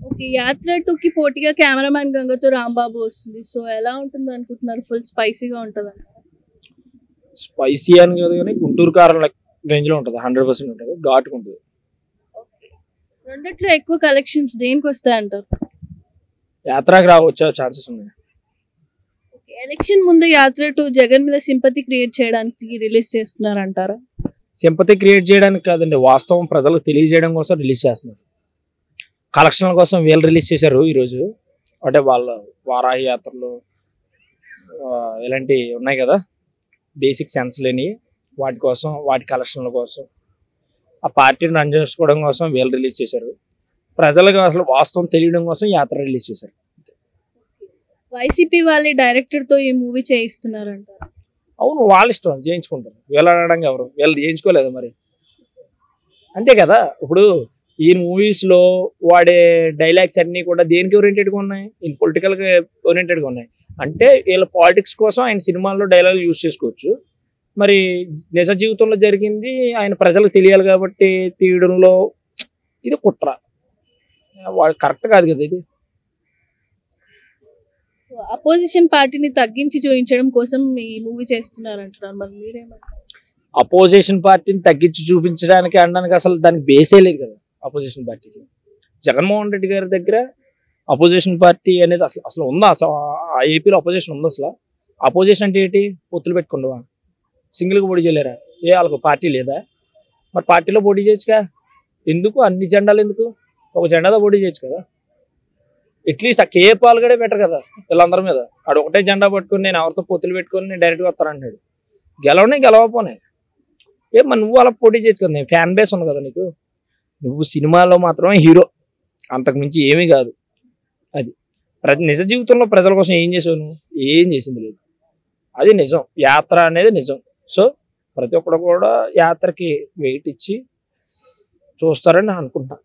Okay. 'యాత్ర 2'కి పోటీగా 'cameraman గంగతో Rambabu' వస్తుంది. సో, ఎలా ఉంటుందనుకుంటున్నారు? ఫుల్ స్పైసీగా ఉంటదంటారా? స్పైసీ అని కాదు కానీ గుంటూరు కారం రేంజ్లో ఉంటుంది, 100% ఉంటుంది, ఘాటుగా ఉంటుంది. ఓకే. రెండిట్లో ఎక్కువ కలెక్షన్స్ దేనికొస్తాయంటారు? యాత్రకి వచ్చే ఛాన్సెస్ ఉన్నాయి. ఓకే. ఎలక్షన్ ముందు 'యాత్ర 2' జగన్ మీద సింపతి క్రియేట్ చేయడానికి రిలీజ్ చేస్తున్నారంటారా? సింపతి క్రియేట్ చేయడానికి కాదండి, వాస్తవం ప్రజలకు తెలియజేయడం కోసం రిలీజ్ చేస్తున్నారు. కలెక్షన్ల కోసం వీళ్ళు రిలీజ్ చేశారు ఈరోజు. అంటే వాళ్ళ వారాహి యాత్రలు ఇలాంటివి ఉన్నాయి కదా, బేసిక్ సెన్స్ లేని వాటి కోసం, వాటి కలెక్షన్ల కోసం, ఆ పార్టీని రన్ చేసుకోవడం కోసం వీళ్ళు రిలీజ్ చేశారు. ప్రజలకు అసలు వాస్తవం తెలియడం కోసం యాత్ర రిలీజ్ చేశారు. వైసీపీ వాళ్ళే డైరెక్టర్‌తో ఈ మూవీ చేయిస్తున్నారంటారా? అవును, వాళ్ళ ఇష్టం, చేయించుకుంటారు. వీళ్ళు అనడానికి ఎవరు? వీళ్ళు చేయించుకోలేదు మరి, అంతే కదా. ఇప్పుడు ఈ మూవీస్లో వాడే డైలాగ్స్ అన్నీ కూడా దేనికి ఓరియంటెడ్గా ఉన్నాయి? ఇన్ పొలిటికల్గా ఓరియంటెడ్గా ఉన్నాయి. అంటే వీళ్ళ పాలిటిక్స్ కోసం ఆయన సినిమాల్లో డైలాగులు యూజ్ చేసుకోవచ్చు. మరి నిజ జీవితంలో జరిగింది ఆయన ప్రజలకు తెలియాలి కాబట్టి తీయడంలో ఇది కుట్ర. వాడు కరెక్ట్ కాదు కదా ఇది. అపోజిషన్ పార్టీని తగ్గించి చూపించడం కోసం ఈ మూవీ చేస్తున్నారంటున్నారు. మరి మీరేమంటారు? అపోజిషన్ పార్టీని తగ్గించి చూపించడానికి అనడానికి అసలు దానికి బేసే లేదు కదా. అపోజిషన్ పార్టీకి జగన్మోహన్ రెడ్డి గారి దగ్గర అపోజిషన్ పార్టీ అనేది అసలు అసలు ఉందా? అసలు ఆ ఏపీలో అపోజిషన్ ఉందా? అసలు అపోజిషన్ అంటే ఏంటి? పొత్తులు పెట్టుకుంటావా? సింగిల్గా పోటీ చేయలేరా? వాళ్ళకు పార్టీ లేదా? మరి పార్టీలో పోటీ చేయొచ్చుగా. ఎందుకు అన్ని జెండాలు ఎందుకు? ఒక జెండాతో పోటీ చేయొచ్చు కదా. అట్లీస్ట్ ఆ కేపాల్ కూడా బెటర్ కదా వీళ్ళందరి మీద. ఆడు ఒకటే జెండా పట్టుకుని నేను ఎవరితో పొత్తులు పెట్టుకుని నేను డైరెక్ట్గా వస్తానంటాడు. గెలవనే గెలవపోనే మరి నువ్వు అలా పోటీ చేయొచ్చు కదా. ఫ్యాన్ బేస్ ఉంది కదా నీకు. నువ్వు సినిమాలో మాత్రమే హీరో, అంతకుమించి ఏమీ కాదు. అది నిజ జీవితంలో ప్రజల కోసం ఏం చేసావు నువ్వు? ఏం చేసింది లేదు. అది నిజం. యాత్ర అనేది నిజం. సో ప్రతి ఒక్కరు కూడా యాత్రకి వెయిట్ ఇచ్చి చూస్తారని అనుకుంటున్నాను.